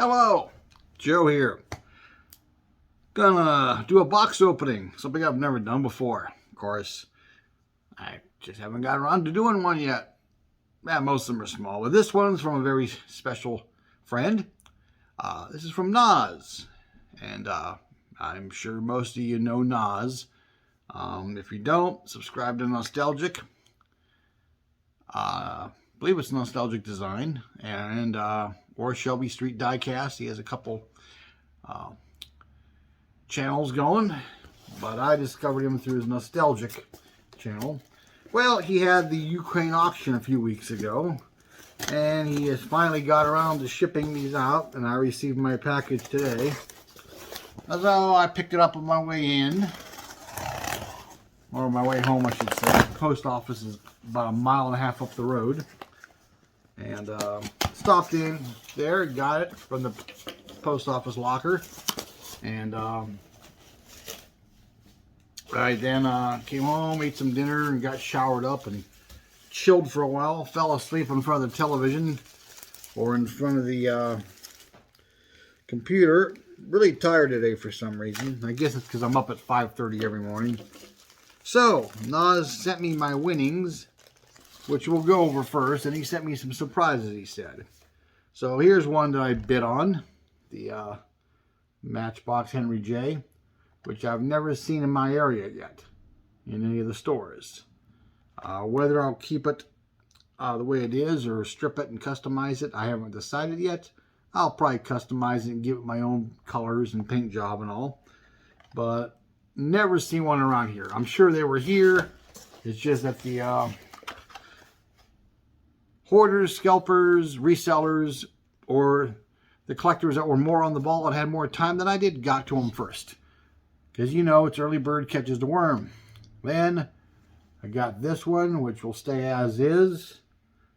Hello, Joe here. Gonna do a box opening, something I've never done before. Of course, I just haven't got around to doing one yet. Yeah, most of them are small, but this one's from a very special friend. This is from Nas, and I'm sure most of you know Nas. If you don't, subscribe to Nostalgic. I believe it's Nostalgic Design, and or Shelby Street Diecast. He has a couple channels going, but I discovered him through his Nostalgic channel. Well, he had the Ukraine auction a few weeks ago, and he has finally got around to shipping these out, and I received my package today. So I picked it up on my way in, or my way home, I should say. The post office is about 1.5 miles up the road, and stopped in there, got it from the post office locker, and I then came home, ate some dinner, and got showered up and chilled for a while. Fell asleep in front of the television or in front of the computer. Really tired today for some reason. I guess it's because I'm up at 5:30 every morning. So, Nas sent me my winnings, which we'll go over first, and he sent me some surprises, he said. So here's one that I bid on, the Matchbox Henry J, which I've never seen in my area yet, in any of the stores. Whether I'll keep it the way it is or strip it and customize it, I haven't decided yet. I'll probably customize it and give it my own colors and paint job and all. But never seen one around here. I'm sure they were here. It's just that the hoarders, scalpers, resellers, or the collectors that were more on the ball and had more time than I did got to them first. Because you know, it's early bird catches the worm. Then I got this one, which will stay as is.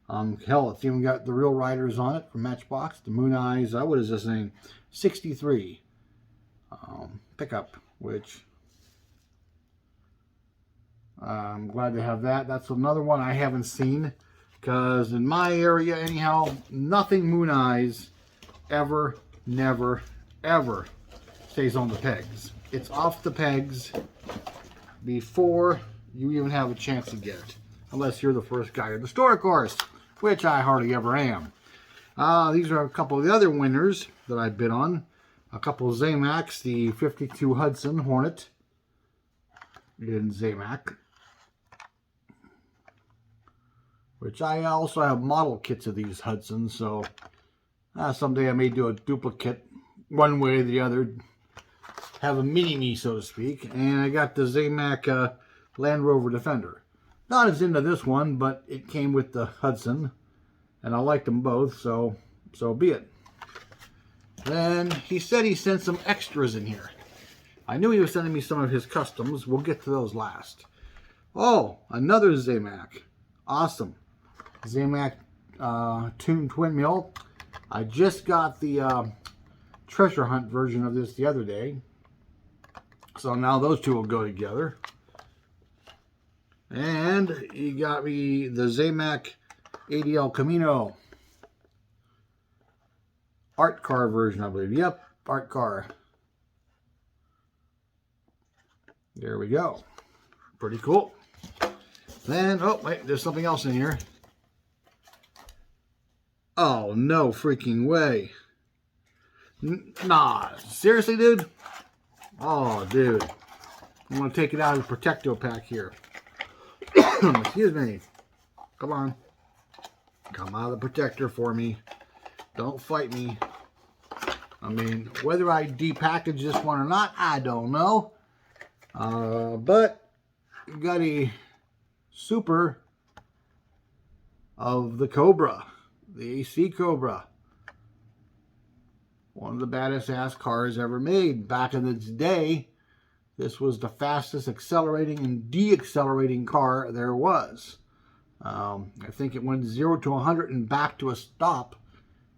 Hell, it's even got the real riders on it from Matchbox. The Moon Eyes, what is this thing? 63 pickup, which I'm glad to have that. That's another one I haven't seen, because in my area, anyhow, nothing Moon Eyes ever, never, ever stays on the pegs. It's off the pegs before you even have a chance to get it. Unless you're the first guy in the store, of course, which I hardly ever am. These are a couple of the other winners that I bid on. A couple of Zamacs, the 52 Hudson Hornet in Zamac, which I also have model kits of these Hudsons, so someday I may do a duplicate one way or the other, have a mini-me, so to speak. And I got the Zamac Land Rover Defender. Not as into this one, but it came with the Hudson, and I liked them both, so be it. Then he said he sent some extras in here. I knew he was sending me some of his customs. We'll get to those last. Oh, another Zamac. Awesome. Zamac tuned twin mill. I just got the treasure hunt version of this the other day, so now those two will go together. And he got me the Zamac ADL Camino art car version, I believe. Yep, art car. There we go. Pretty cool. Then, oh wait, there's something else in here. Oh, no freaking way. Nah, seriously, dude? Oh, dude. I'm going to take it out of the Protecto pack here. Excuse me. Come on. Come out of the protector for me. Don't fight me. I mean, whether I depackage this one or not, I don't know. But you got a super of the Cobra. The AC Cobra. One of the baddest ass cars ever made. Back in its day, this was the fastest accelerating and deaccelerating car there was. I think it went 0 to 100 and back to a stop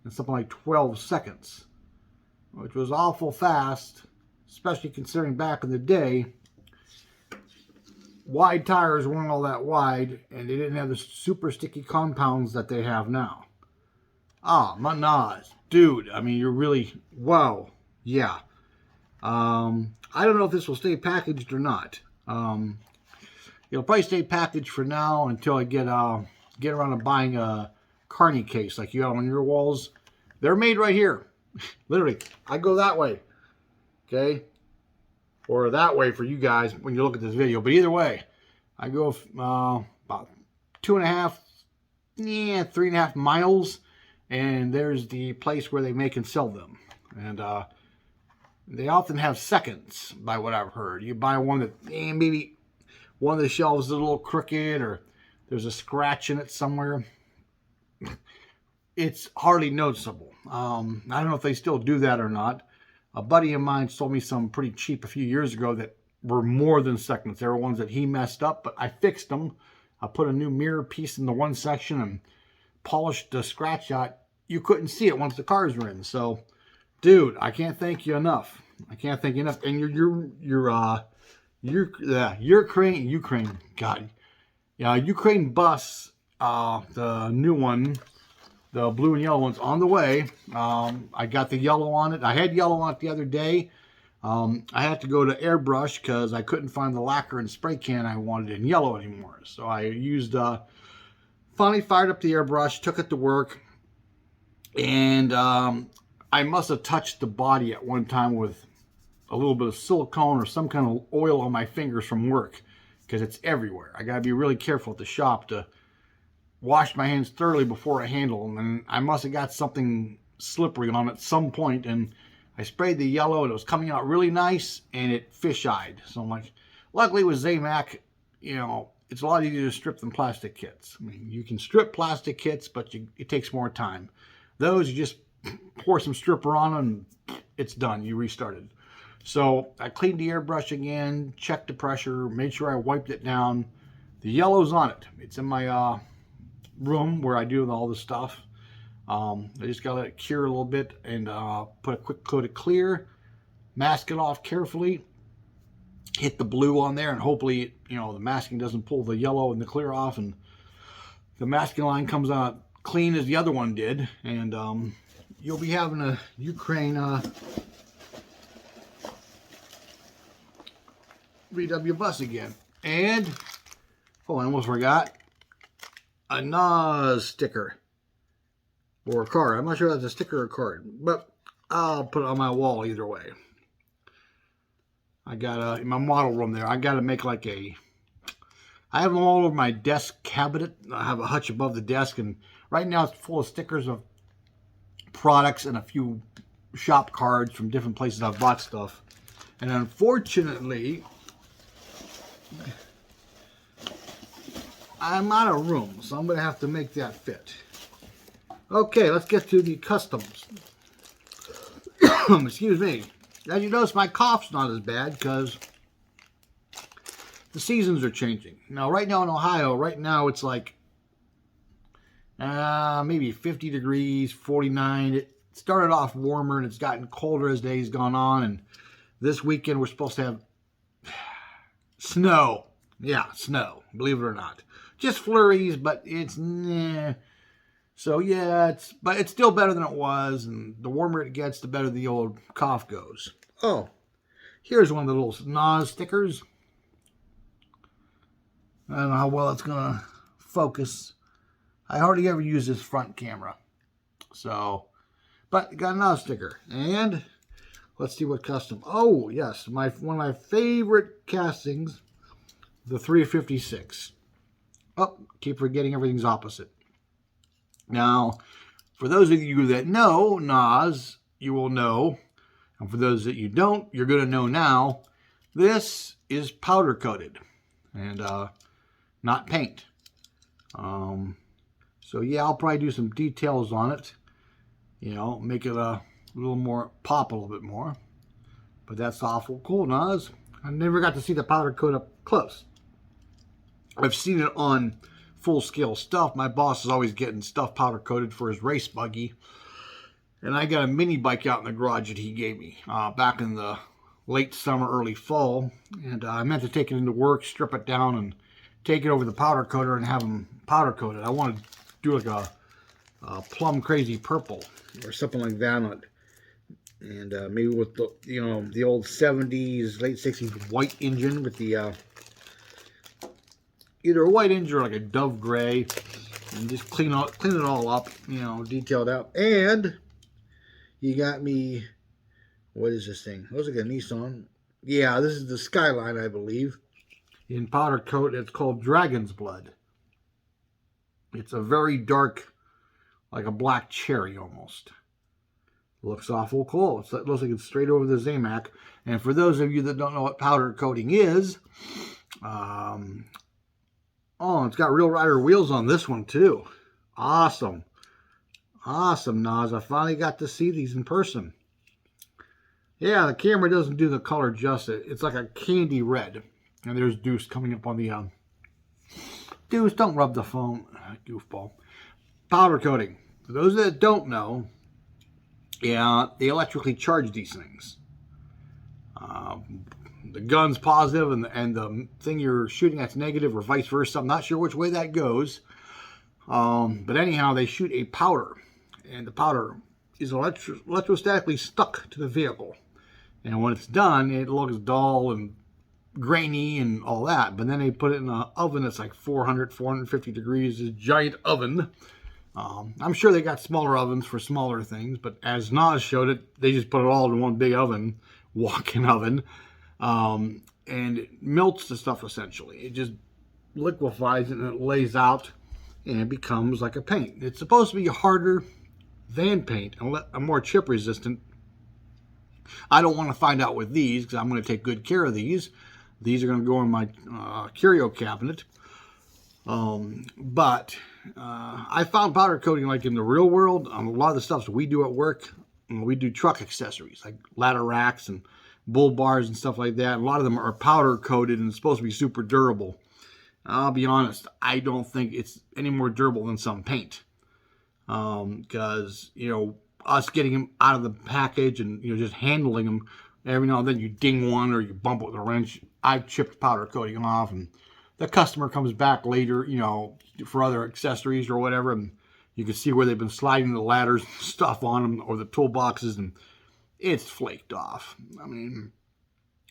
in something like 12 seconds. Which was awful fast, especially considering back in the day, wide tires weren't all that wide, and they didn't have the super sticky compounds that they have now. Ah, my Nas. Dude, I mean, you're really, wow. Yeah. I don't know if this will stay packaged or not. It'll probably stay packaged for now until I get around to buying a carny case like you have on your walls. They're made right here. Literally, I go that way. Okay? Or that way for you guys when you look at this video. But either way, I go about 2.5, 3.5 miles, and there's the place where they make and sell them. And they often have seconds, by what I've heard. You buy one that maybe one of the shelves is a little crooked, or there's a scratch in it somewhere. It's hardly noticeable. I don't know if they still do that or not. A buddy of mine sold me some pretty cheap a few years ago that were more than seconds. They were ones that he messed up, but I fixed them. I put a new mirror piece in the one section and polished the scratch out. You couldn't see it once the cars were in. So, dude, I can't thank you enough. I can't thank you enough. And Ukraine, God, yeah, Ukraine bus, the new one, the blue and yellow one's on the way. I got the yellow on it. I had yellow on it the other day. I had to go to airbrush because I couldn't find the lacquer and spray can I wanted in yellow anymore. So I used, finally fired up the airbrush, took it to work, and I must have touched the body at one time with a little bit of silicone or some kind of oil on my fingers from work because it's everywhere. I got to be really careful at the shop to wash my hands thoroughly before I handle them, and I must have got something slippery on it at some point, and I sprayed the yellow, and it was coming out really nice, and it fish-eyed. So I'm like, luckily with Zamac, you know, it's a lot easier to strip than plastic kits. I mean, you can strip plastic kits, but it takes more time. Those, you just pour some stripper on them, and it's done. You restarted. So I cleaned the airbrush again, checked the pressure, made sure I wiped it down. The yellow's on it. It's in my room where I do all this stuff. I just gotta let it cure a little bit and put a quick coat of clear, mask it off carefully, hit the blue on there, and hopefully, you know, the masking doesn't pull the yellow and the clear off, and the masking line comes out clean as the other one did, and you'll be having a Ukraine VW bus again. And oh, I almost forgot, a Nas sticker or a card. I'm not sure if that's a sticker or a card, but I'll put it on my wall either way. I got in my model room there, I got to make like I have them all over my desk cabinet. I have a hutch above the desk, and right now it's full of stickers of products and a few shop cards from different places I've bought stuff. And unfortunately, I'm out of room, so I'm going to have to make that fit. Okay, let's get to the customs. Excuse me. As you notice, my cough's not as bad because the seasons are changing. Now, right now in Ohio, right now it's like maybe 50 degrees, 49. It started off warmer and it's gotten colder as days gone on. And this weekend we're supposed to have snow. Yeah, snow, believe it or not. Just flurries, but it's So yeah, but it's still better than it was, and the warmer it gets, the better the old cough goes. Oh, here's one of the little Nas stickers. I don't know how well it's gonna focus. I hardly ever use this front camera, so, but got a Nas sticker. And let's see what custom. Oh yes, one of my favorite castings, the 356. Oh, keep forgetting everything's opposite. Now, for those of you that know Nas, you will know, and for those that you don't, you're going to know now, this is powder coated and not paint. So yeah, I'll probably do some details on it, you know, make it a little more, pop a little bit more. But that's awful cool, Nas. I never got to see the powder coat up close. I've seen it on full-scale stuff. My boss is always getting stuff powder coated for his race buggy, and I got a mini bike out in the garage that he gave me back in the late summer, early fall, and I meant to take it into work, strip it down, and take it over the powder coater and have them powder coated. I want to do like plum crazy purple or something like that on it. And maybe with the, you know, the old 70s, late 60s white engine with the either a white engine or like a dove gray, and just clean it all up, you know, detailed out. And you got me, what is this thing? Looks like a Nissan. Yeah, this is the Skyline, I believe. In powder coat, it's called Dragon's Blood. It's a very dark, like a black cherry almost. Looks awful cool. It looks like it's straight over the Zamac. And for those of you that don't know what powder coating is, oh, it's got Real Rider wheels on this one too. Awesome. Awesome, Nas. I finally got to see these in person. Yeah, the camera doesn't do the color justice. It's like a candy red. And there's Deuce coming up on the... Deuce, don't rub the phone. Goofball. Powder coating. For those that don't know, yeah, they electrically charge these things. The gun's positive and the thing you're shooting at's negative, or vice versa. I'm not sure which way that goes. But anyhow, they shoot a powder, and the powder is electrostatically stuck to the vehicle. And when it's done, it looks dull and grainy and all that. But then they put it in an oven that's like 400, 450 degrees, this giant oven. I'm sure they got smaller ovens for smaller things, but as Nas showed it, they just put it all in one big oven, walk-in oven, and it melts the stuff essentially. It just liquefies it and it lays out, and it becomes like a paint. It's supposed to be harder than paint and more chip resistant. I don't want to find out with these because I'm going to take good care of these. These are going to go in my curio cabinet. But I found powder coating like in the real world on a lot of the stuff we do at work. We do truck accessories like ladder racks and bull bars and stuff like that. A lot of them are powder coated and it's supposed to be super durable. I'll be honest, I don't think it's any more durable than some paint. Because, you know, us getting them out of the package and, you know, just handling them, every now and then you ding one or you bump it with a wrench. I've chipped powder coating off, and the customer comes back later, you know, for other accessories or whatever, and you can see where they've been sliding the ladders and stuff on them or the toolboxes, and it's flaked off. I mean,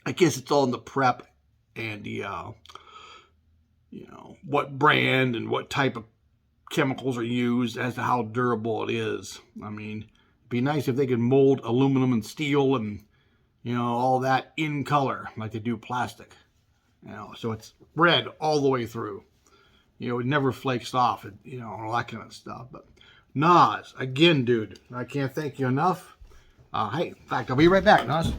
I guess it's all in the prep and the, you know, what brand and what type of chemicals are used as to how durable it is. I mean, it'd be nice if they could mold aluminum and steel and, you know, all that in color like they do plastic. You know, so it's red all the way through. You know, it never flakes off, you know, all that kind of stuff. But Nas, again, dude, I can't thank you enough. Hey, in fact, I'll be right back, Nas.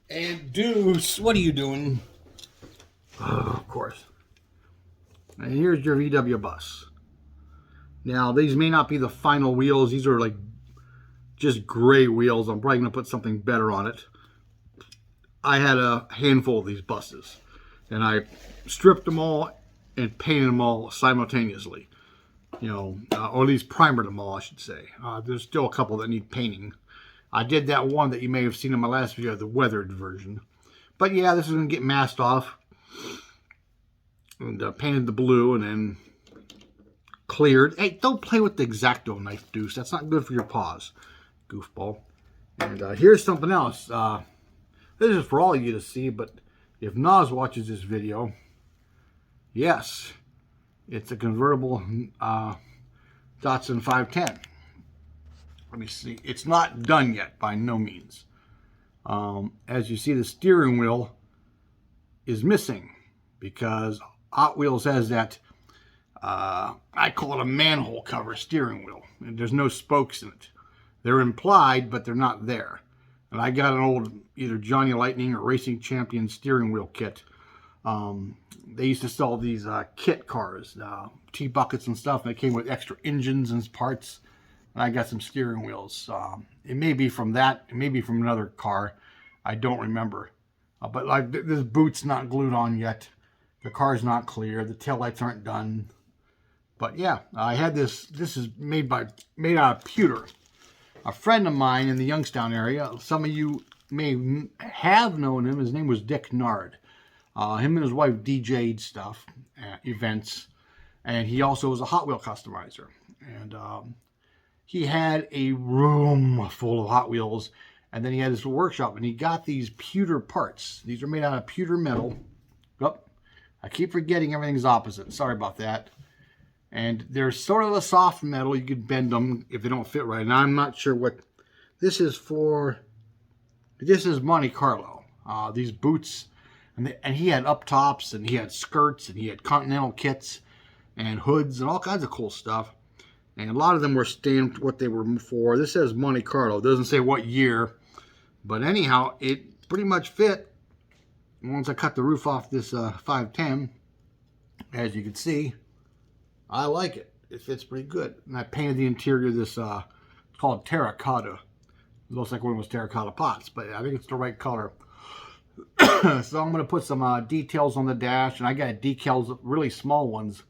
And Deuce, what are you doing? Oh, of course. And here's your VW bus. Now, these may not be the final wheels. These are like just gray wheels. I'm probably going to put something better on it. I had a handful of these buses, and I stripped them all and painted them all simultaneously. You know, or at least primered them all, I should say. There's still a couple that need painting. I did that one that you may have seen in my last video, the weathered version. But yeah, this is going to get masked off. And painted the blue and then cleared. Hey, don't play with the X-Acto knife, Deuce. That's not good for your paws, goofball. And here's something else. This is for all of you to see, but if Nas watches this video, yes, it's a convertible Datsun 510. Let me see. It's not done yet, by no means. As you see, the steering wheel is missing because Hot Wheels has that, I call it a manhole cover steering wheel. And there's no spokes in it. They're implied, but they're not there. And I got an old either Johnny Lightning or Racing Champion steering wheel kit. They used to sell these kit cars, T-buckets and stuff. And they came with extra engines and parts. And I got some steering wheels. It may be from that. It may be from another car. I don't remember. But like this boot's not glued on yet. The car's not clear. The taillights aren't done. But yeah, I had this. This is made out of pewter. a friend of mine in the Youngstown area. Some of you may have known him. His name was Dick Nard. Him and his wife DJ'd stuff at events, and he also was a Hot Wheel customizer. And he had a room full of Hot Wheels, and then he had his workshop, and he got these pewter parts. These are made out of pewter metal. Oh, I keep forgetting everything's opposite. Sorry about that. And they're sort of a soft metal. You could bend them if they don't fit right. And I'm not sure what this is for. This is Monte Carlo. These boots, and he had up tops, and he had skirts, and he had Continental kits, and hoods, and all kinds of cool stuff. And a lot of them were stamped what they were for. This says Monte Carlo. It doesn't say what year. But anyhow, it pretty much fit. Once I cut the roof off this 510, as you can see, I like it. It fits pretty good. And I painted the interior this, it's called terracotta. It looks like one of those terracotta pots, but I think it's the right color. So I'm going to put some details on the dash, and I got decals, really small ones,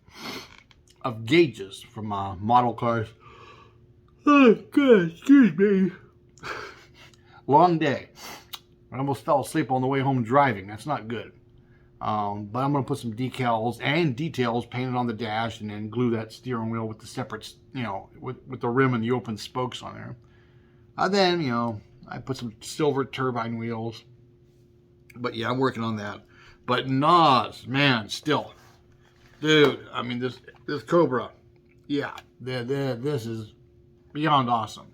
of gauges from model cars. Oh, God, excuse me. Long day. I almost fell asleep on the way home driving. That's not good. But I'm going to put some decals and details painted on the dash, and then glue that steering wheel with the separate, with the rim and the open spokes on there. Then, I put some silver turbine wheels. But yeah, I'm working on that. But NOS, man, still. Dude, I mean, this Cobra, yeah, this is beyond awesome.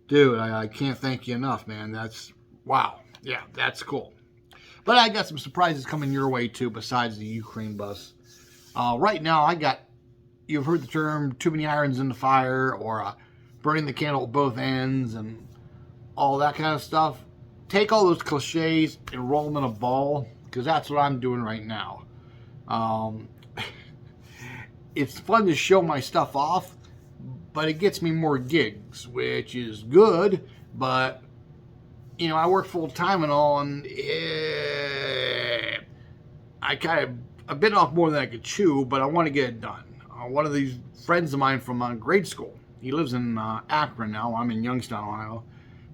Dude, I can't thank you enough, man. That's, wow. Yeah, that's cool. But I got some surprises coming your way, too, besides the Ukraine bus. Right now, you've heard the term too many irons in the fire, or burning the candle at both ends, and all that kind of stuff. Take all those cliches and roll them in a ball, because that's what I'm doing right now. It's fun to show my stuff off, but it gets me more gigs, which is good, but I work full time and all, and I bit off more than I could chew, but I want to get it done. One of these friends of mine from grade school, he lives in Akron now. I'm in Youngstown, Ohio.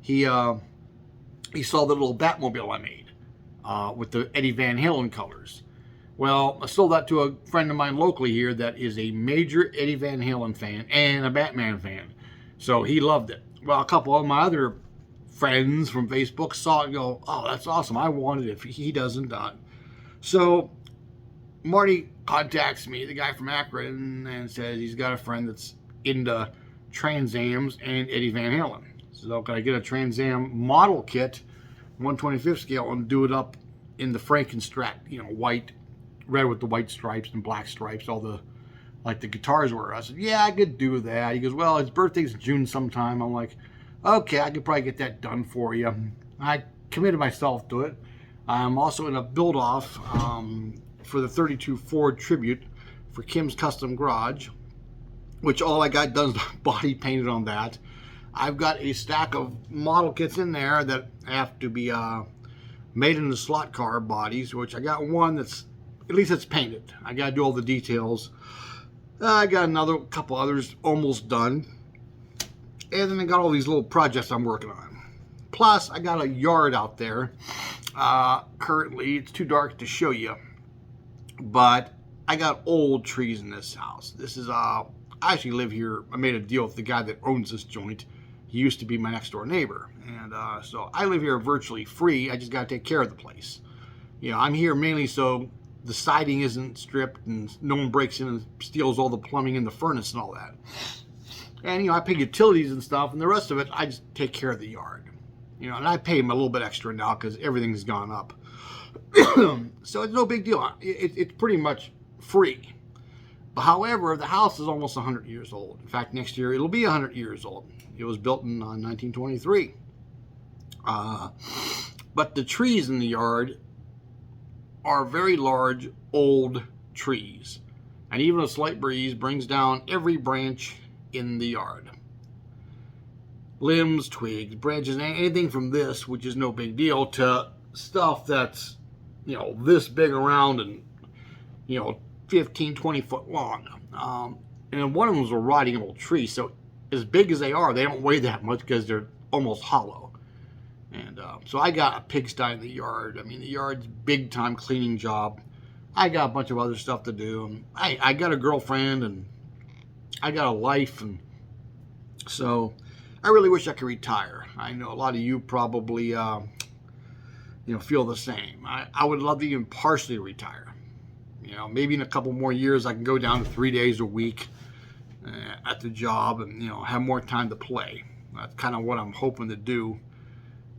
He saw the little Batmobile I made with the Eddie Van Halen colors. Well, I sold that to a friend of mine locally here that is a major Eddie Van Halen fan and a Batman fan. So he loved it. Well, a couple of my other friends from Facebook saw it and go, oh, that's awesome. I want it if he doesn't. So Marty contacts me, the guy from Akron, and says he's got a friend that's into Trans Ams and Eddie Van Halen. So can I get a Trans Am model kit, 1/25 scale, and do it up in the Frankenstrat, white, red with the white stripes and black stripes, all the, like the guitars were. I said, yeah, I could do that. He goes, well, his birthday's in June sometime. I'm like, okay, I could probably get that done for you. I committed myself to it. I'm also in a build-off for the 32 Ford Tribute for Kim's Custom Garage, which all I got done is body painted on that. I've got a stack of model kits in there that have to be made in the slot car bodies, which I got one that's, at least it's painted. I got to do all the details. I got another couple others almost done. And then I got all these little projects I'm working on. Plus, I got a yard out there. Currently, it's too dark to show you. But I got old trees in this house. This is, I actually live here. I made a deal with the guy that owns this joint. He used to be my next door neighbor. And so I live here virtually free. I just got to take care of the place. I'm here mainly so the siding isn't stripped and no one breaks in and steals all the plumbing in the furnace and all that. And, I pay utilities and stuff, and the rest of it, I just take care of the yard. And I pay him a little bit extra now because everything's gone up. So it's no big deal. It's pretty much free. But however, the house is almost 100 years old. In fact, next year it'll be 100 years old. It was built in 1923. But the trees in the yard are very large, old trees. And even a slight breeze brings down every branch in the yard. Limbs, twigs, branches, anything from this, which is no big deal, to stuff that's, this big around and, 15, 20 foot long. And one of them was a rotting old tree, so as big as they are, they don't weigh that much because they're almost hollow. And so I got a pigsty in the yard. I mean, the yard's big time cleaning job. I got a bunch of other stuff to do. I got a girlfriend and I got a life, and so I really wish I could retire. I know a lot of you probably feel the same. I would love to even partially retire. Maybe in a couple more years I can go down to 3 days a week at the job and have more time to play. That's kind of what I'm hoping to do.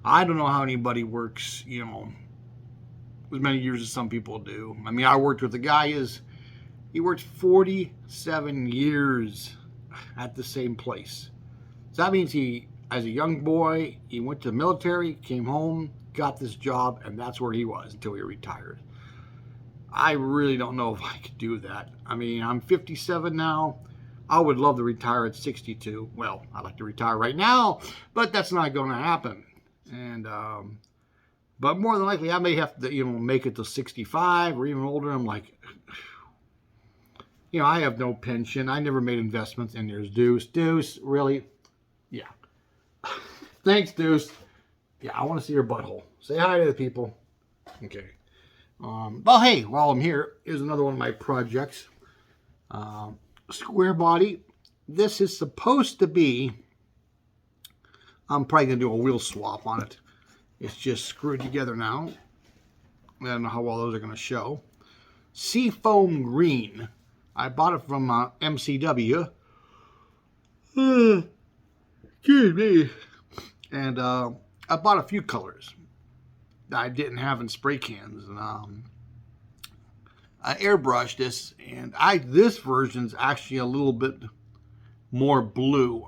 I don't know how anybody works as many years as some people do. I mean, I worked with a guy, he worked 47 years at the same place. So that means he, as a young boy, he went to the military, came home, got this job, and that's where he was until he retired. I really don't know if I could do that. I mean, I'm 57 now. I would love to retire at 62. Well, I'd like to retire right now, but that's not going to happen. And but more than likely, I may have to, make it to 65 or even older. I'm like, I have no pension. I never made investments. And there's Deuce. Deuce, really? Yeah. Thanks, Deuce. Yeah, I want to see your butthole. Say hi to the people. Okay. Well, hey, while I'm here, here's another one of my projects. Square body. This is supposed to be, I'm probably going to do a wheel swap on it. It's just screwed together now. I don't know how well those are going to show. Seafoam green. I bought it from MCW. Excuse me. And I bought a few colors that I didn't have in spray cans. And I airbrushed this, and this version's actually a little bit more blue.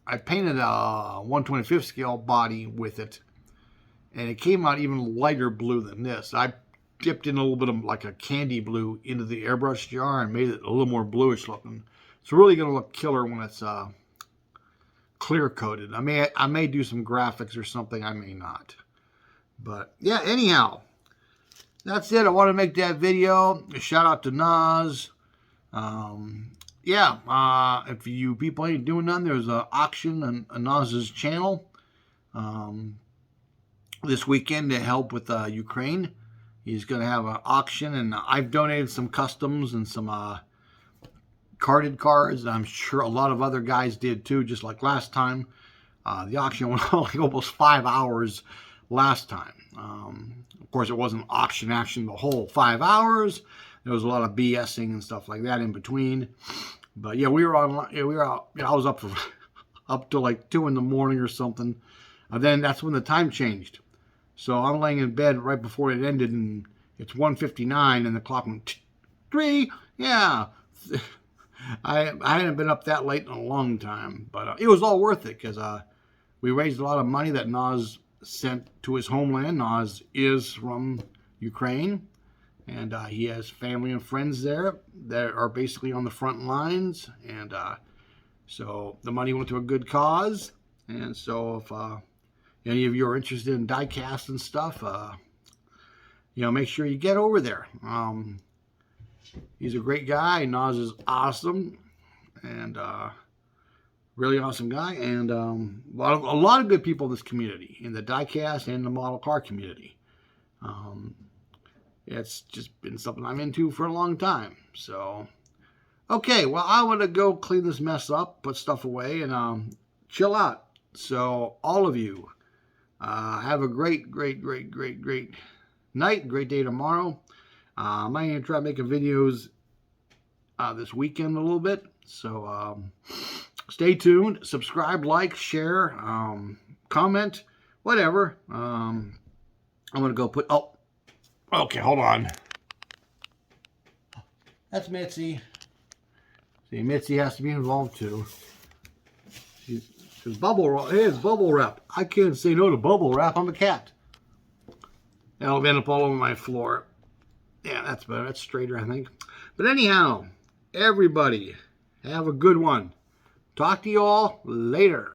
I painted a 1/25 scale body with it, and it came out even lighter blue than this. I dipped in a little bit of like a candy blue into the airbrush jar and made it a little more bluish looking. It's really going to look killer when it's clear coated. I may do some graphics or something. I may not. But yeah, anyhow, that's it. I want to make that video. A shout out to Nas. If you people ain't doing nothing, there's an auction on Nas's channel this weekend to help with Ukraine. He's going to have an auction, and I've donated some customs and some carded cards. I'm sure a lot of other guys did too, just like last time. The auction went on like almost 5 hours last time. Of course, it wasn't auction action the whole 5 hours. There was a lot of BSing and stuff like that in between. But yeah, we were on. Yeah, we were out. I was up to like 2 in the morning or something. And then that's when the time changed. So I'm laying in bed right before it ended, and it's 1:59, and the clock went 3. Yeah, I hadn't been up that late in a long time, but it was all worth it because we raised a lot of money that Nas sent to his homeland. Nas is from Ukraine. And he has family and friends there that are basically on the front lines. And so the money went to a good cause. And so if any of you are interested in die cast and stuff, make sure you get over there. He's a great guy. Nas is awesome. And really awesome guy. And a lot of good people in this community, in the die cast and the model car community. It's just been something I'm into for a long time. So, okay, well, I want to go clean this mess up, put stuff away, and chill out. So, all of you, have a great night, great day tomorrow. I'm going to try making videos this weekend a little bit. So, stay tuned, subscribe, like, share, comment, whatever. I'm going to go put... Okay, hold on. That's Mitzi. See, Mitzi has to be involved too. She's bubble wrap. I can't say no to bubble wrap. I'm a cat. That'll end up all over my floor. Yeah, that's better. That's straighter, I think. But anyhow, everybody, have a good one. Talk to you all later.